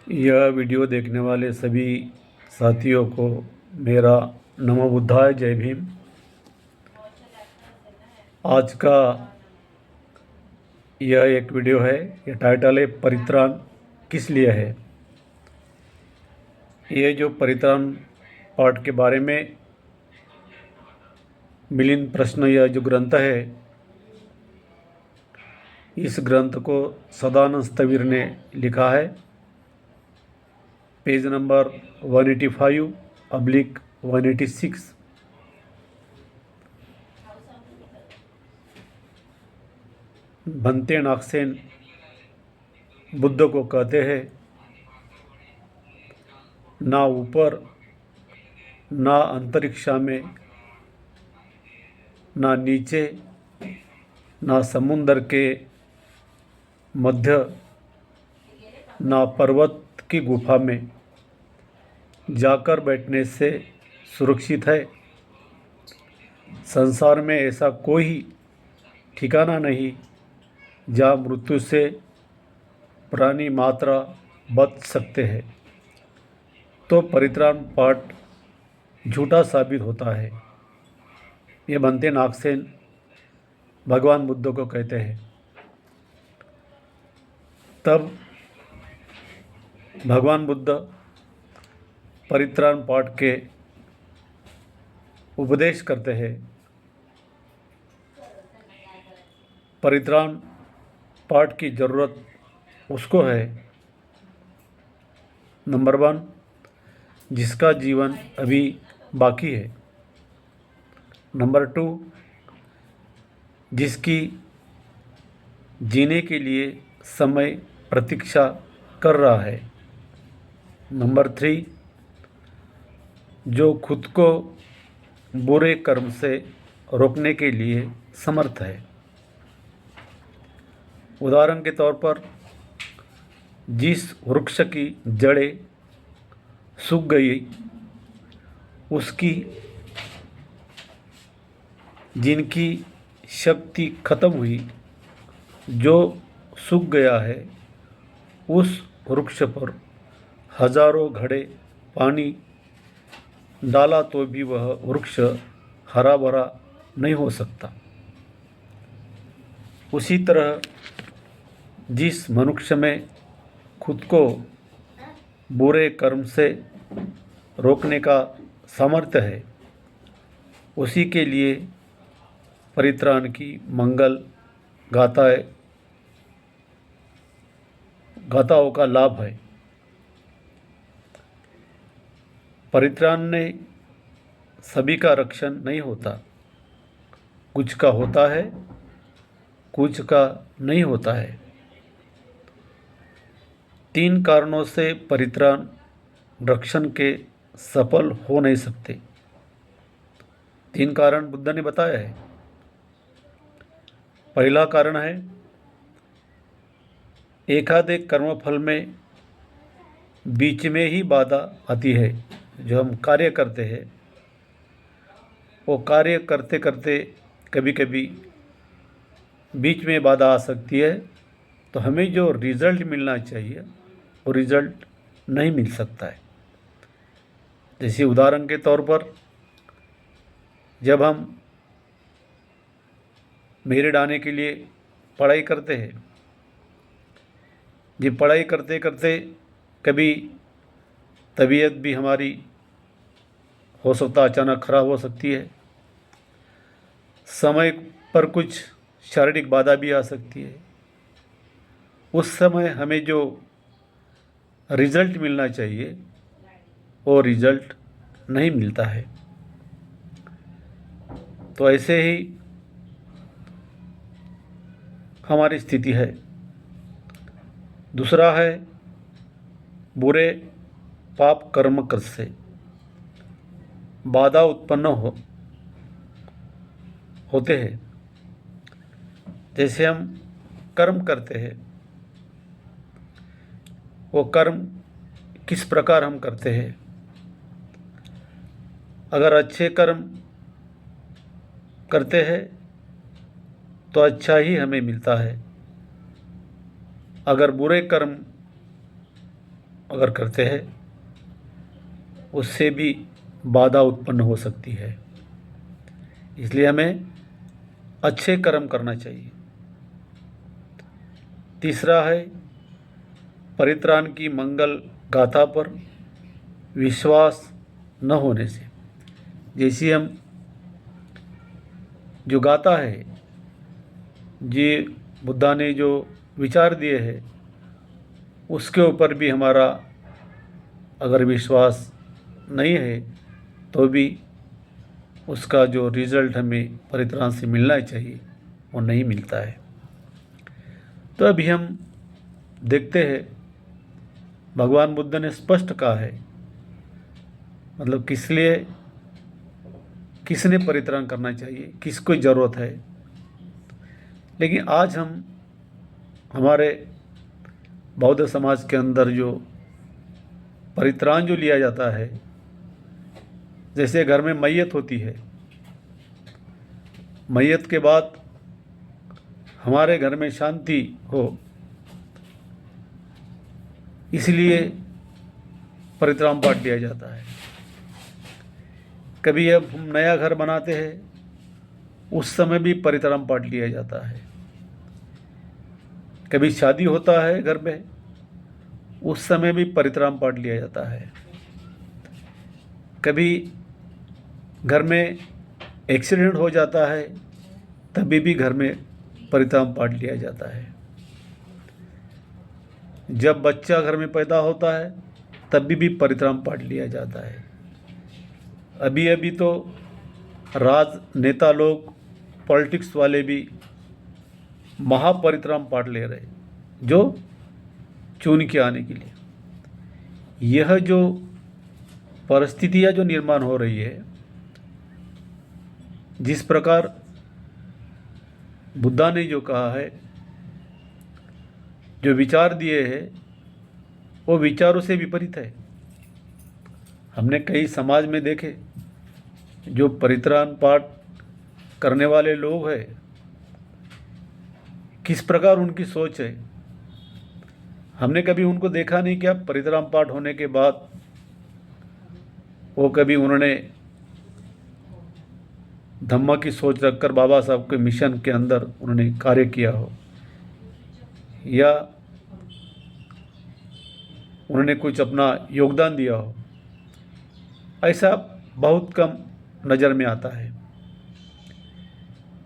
यह वीडियो देखने वाले सभी साथियों को मेरा नमो बुद्धाय जय भीम। आज का यह एक वीडियो है। यह टाइटल है परित्राण किस लिए है। ये जो परित्राण पाठ के बारे में मिलिंद प्रश्न यह जो ग्रंथ है, इस ग्रंथ को सदानंद स्थविर ने लिखा है। Page number 185/186। भंते नागसेन बुद्ध को कहते हैं, ना ऊपर ना अंतरिक्षा में, ना नीचे ना समुद्र के मध्य, ना पर्वत की गुफा में जाकर बैठने से सुरक्षित है। संसार में ऐसा कोई ठिकाना नहीं जहाँ मृत्यु से प्राणी मात्रा बच सकते हैं। तो परित्राण पाठ झूठा साबित होता है। ये भंते नागसेन भगवान बुद्ध को कहते हैं। तब भगवान बुद्ध परित्राण पाठ के उपदेश करते हैं। परित्राण पाठ की ज़रूरत उसको है, नंबर 1, जिसका जीवन अभी बाकी है। नंबर 2, जिसकी जीने के लिए समय प्रतीक्षा कर रहा है। नंबर 3, जो खुद को बुरे कर्म से रोकने के लिए समर्थ है। उदाहरण के तौर पर, जिस वृक्ष की जड़ें सूख गई, उसकी जिनकी शक्ति खत्म हुई, जो सूख गया है, उस वृक्ष पर हजारों घड़े पानी डाला तो भी वह वृक्ष हरा भरा नहीं हो सकता। उसी तरह जिस मनुष्य में खुद को बुरे कर्म से रोकने का सामर्थ्य है, उसी के लिए परित्राण की मंगल गाथाओं का लाभ है। परित्राण ने सभी का रक्षण नहीं होता, कुछ का होता है, कुछ का नहीं होता है। 3 कारणों से परित्राण रक्षण के सफल हो नहीं सकते। 3 कारण बुद्ध ने बताया है। पहला कारण है, एकाधिक कर्मफल में बीच में ही बाधा आती है। जो हम कार्य करते हैं, वो कार्य करते करते कभी कभी बीच में बाधा आ सकती है, तो हमें जो रिज़ल्ट मिलना चाहिए वो रिज़ल्ट नहीं मिल सकता है। जैसे उदाहरण के तौर पर, जब हम मेरिट आने के लिए पढ़ाई करते हैं, ये पढ़ाई करते करते कभी तबीयत भी हमारी हो सकता अचानक ख़राब हो सकती है। समय पर कुछ शारीरिक बाधा भी आ सकती है। उस समय हमें जो रिज़ल्ट मिलना चाहिए वो रिज़ल्ट नहीं मिलता है। तो ऐसे ही हमारी स्थिति है। दूसरा है, बुरे पाप कर्म कर से बाधा उत्पन्न होते हैं। जैसे हम कर्म करते हैं, वो कर्म किस प्रकार हम करते हैं। अगर अच्छे कर्म करते हैं तो अच्छा ही हमें मिलता है। अगर बुरे कर्म अगर करते हैं उससे भी बाधा उत्पन्न हो सकती है। इसलिए हमें अच्छे कर्म करना चाहिए। तीसरा है परित्राण की मंगल गाथा पर विश्वास न होने से। जैसे हम जो गाथा है, ये बुद्धा ने जो विचार दिए हैं उसके ऊपर भी हमारा अगर विश्वास नहीं है तो भी उसका जो रिज़ल्ट हमें परित्राण से मिलना चाहिए वो नहीं मिलता है। तो अभी हम देखते हैं भगवान बुद्ध ने स्पष्ट कहा है, मतलब किसने परित्राण करना चाहिए, किसको ज़रूरत है। लेकिन आज हम हमारे बौद्ध समाज के अंदर जो परित्राण जो लिया जाता है, जैसे घर में मैयत होती है, मैयत के बाद हमारे घर में शांति हो इसलिए परित्राण पाठ लिया जाता है। कभी अब हम नया घर बनाते हैं उस समय भी परित्राण पाठ लिया जाता है। कभी शादी होता है घर में उस समय भी परित्राण पाठ लिया जाता है। कभी घर में एक्सीडेंट हो जाता है तभी भी घर में परित्राण पाठ लिया जाता है। जब बच्चा घर में पैदा होता है तभी भी परित्राण पाठ लिया जाता है। अभी अभी तो राजनेता लोग, पॉलिटिक्स वाले भी महापरित्राण पाठ ले रहे जो चुन के आने के लिए। यह जो परिस्थितियाँ जो निर्माण हो रही है, जिस प्रकार बुद्धा ने जो कहा है, जो विचार दिए हैं वो विचारों से विपरीत है। हमने कई समाज में देखे जो परित्राण पाठ करने वाले लोग हैं, किस प्रकार उनकी सोच है। हमने कभी उनको देखा नहीं क्या परित्राण पाठ होने के बाद वो कभी उन्होंने धम्म की सोच रखकर बाबा साहब के मिशन के अंदर उन्होंने कार्य किया हो, या उन्होंने कुछ अपना योगदान दिया हो। ऐसा बहुत कम नज़र में आता है।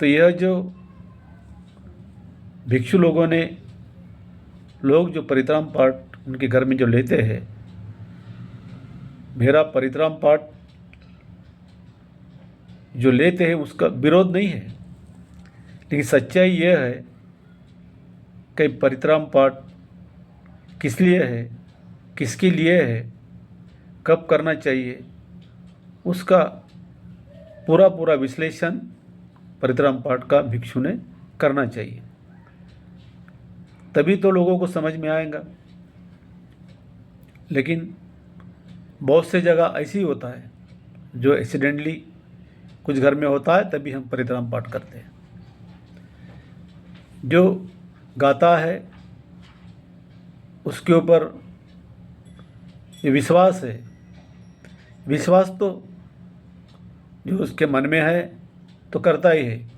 तो यह जो भिक्षु लोग जो परित्राण पाठ उनके घर में जो लेते हैं, मेरा परित्राण पाठ जो लेते हैं उसका विरोध नहीं है, लेकिन सच्चाई यह है कि परित्राण पाठ किस लिए है, किसके लिए है, कब करना चाहिए, उसका पूरा विश्लेषण परित्राण पाठ का भिक्षु ने करना चाहिए। तभी तो लोगों को समझ में आएगा। लेकिन बहुत से जगह ऐसी होता है जो एक्सीडेंटली कुछ घर में होता है तभी हम परित्राण पाठ करते हैं। जो गाता है उसके ऊपर ये विश्वास है। विश्वास तो जो उसके मन में है तो करता ही है,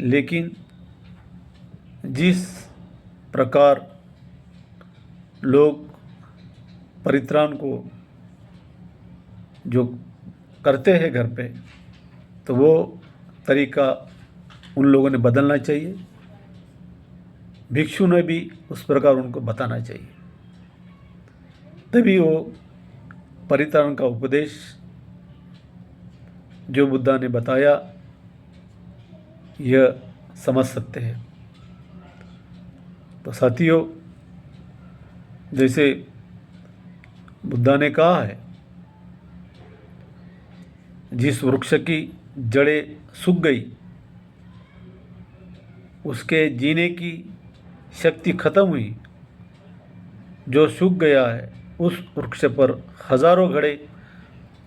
लेकिन जिस प्रकार लोग परित्राण को जो करते हैं घर पे, तो वो तरीका उन लोगों ने बदलना चाहिए। भिक्षु ने भी उस प्रकार उनको बताना चाहिए, तभी वो परित्राण का उपदेश जो बुद्धा ने बताया यह समझ सकते हैं। तो साथियों, जैसे बुद्धा ने कहा है, जिस वृक्ष की जड़ें सूख गई उसके जीने की शक्ति खत्म हुई। जो सूख गया है उस वृक्ष पर हजारों घड़े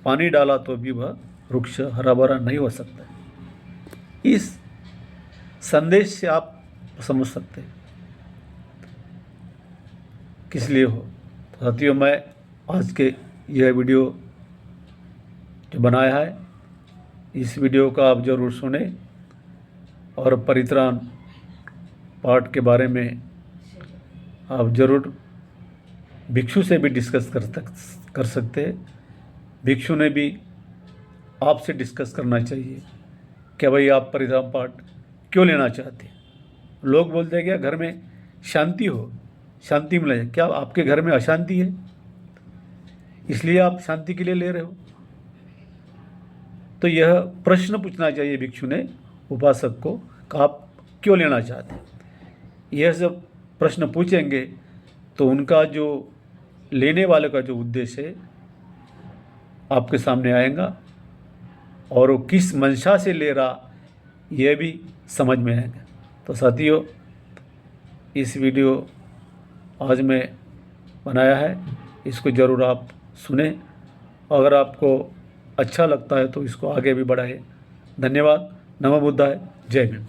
पानी डाला तो भी वह वृक्ष हरा भरा नहीं हो सकता। इस संदेश से आप समझ सकते हैं किस लिए हो। साथियों, मैं आज के यह वीडियो जो बनाया है, इस वीडियो का आप ज़रूर सुने और परित्राण पाठ के बारे में आप ज़रूर भिक्षु से भी डिस्कस कर सकते हैं। भिक्षु ने भी आपसे डिस्कस करना चाहिए कि भाई आप परित्राण पाठ क्यों लेना चाहते हैं। लोग बोलते हैं क्या घर में शांति हो, शांति मिले। क्या आपके घर में अशांति है, इसलिए आप शांति के लिए ले रहे हो? तो यह प्रश्न पूछना चाहिए भिक्षु ने उपासक को कि आप क्यों लेना चाहते हैं। यह सब प्रश्न पूछेंगे तो उनका जो लेने वाले का जो उद्देश्य है आपके सामने आएगा और वो किस मंशा से ले रहा यह भी समझ में आएगा। तो साथियों, इस वीडियो आज मैं बनाया है, इसको ज़रूर आप सुने। अगर आपको अच्छा लगता है तो इसको आगे भी बढ़ाएं। धन्यवाद। नमो बुद्धाय। जय भीम।